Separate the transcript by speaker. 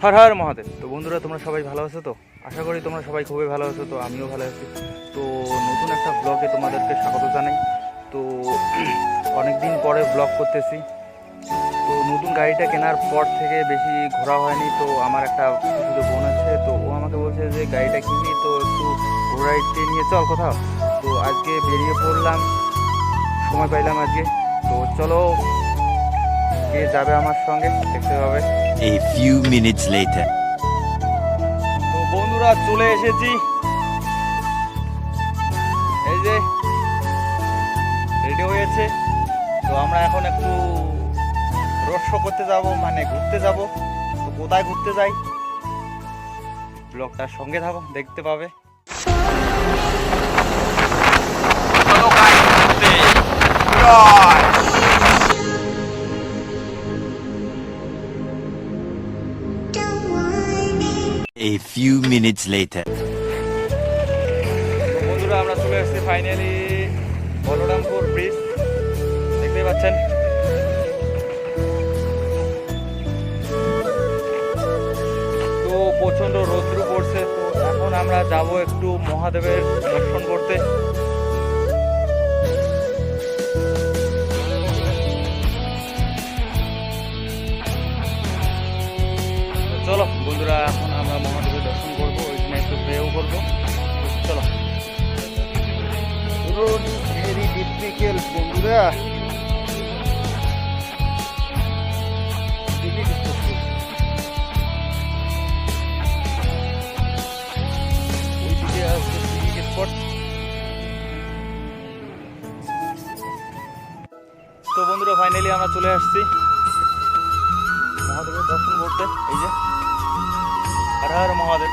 Speaker 1: হর হর মহাদেব। তো বন্ধুরা, তোমরা সবাই ভালো আছো? তো আশা করি তোমরা সবাই খুবই ভালো আছো। তো আমিও ভালো আছি। তো নতুন একটা ব্লগে তোমাদেরকে স্বাগত জানাই। তো অনেক দিন পরে ব্লগ করতেছি। তো নতুন গাড়িটা কেনার পর থেকে বেশি ঘোরা হয়নি। তো আমার একটা ছোটো বোন আছে, তো ও আমাকে বলছে যে গাড়িটা কিনি, তো একটু ঘোরাইতে নিয়ে চল কোথাও। তো আজকে বেরিয়ে পড়লাম, সময় পাইলাম আজকে। তো চলো, কে যাবে আমার সঙ্গে দেখতে হবে।
Speaker 2: A few minutes later.
Speaker 1: তো বন্ধুরা, চলে এসেছি। এই যে রেডি হয়েছে। তো আমরা এখন একটু রোড শো করতে যাব, মানে ঘুরতে যাব। তো কোথায় ঘুরতে যাই, ব্লগটার সঙ্গে থাকো, দেখতে পাবে।
Speaker 2: A few minutes later.
Speaker 1: বন্ধুরা, আমরা চলে এসেছি ফাইনালি বলরামপুর ব্রিজ, দেখতেই পাচ্ছেন। তো প্রচণ্ড রৌদ্র পড়ছে। তো এখন আমরা যাব একটু মহাদেবের দর্শন করতে। চলো বন্ধুরা, এখন আমরা মহাদেবের দর্শন করবো, ওইখানে একটু প্রেও করবো। চলো। রোড ভেরি ডিফিকাল্ট বন্ধুরা। ওইদিকে আছে পিকনিক স্পট। তো বন্ধুরা, ফাইনালি আমরা চলে আসছি মহাদেবের দর্শন করতে। এই যে হর হর মহাদেব।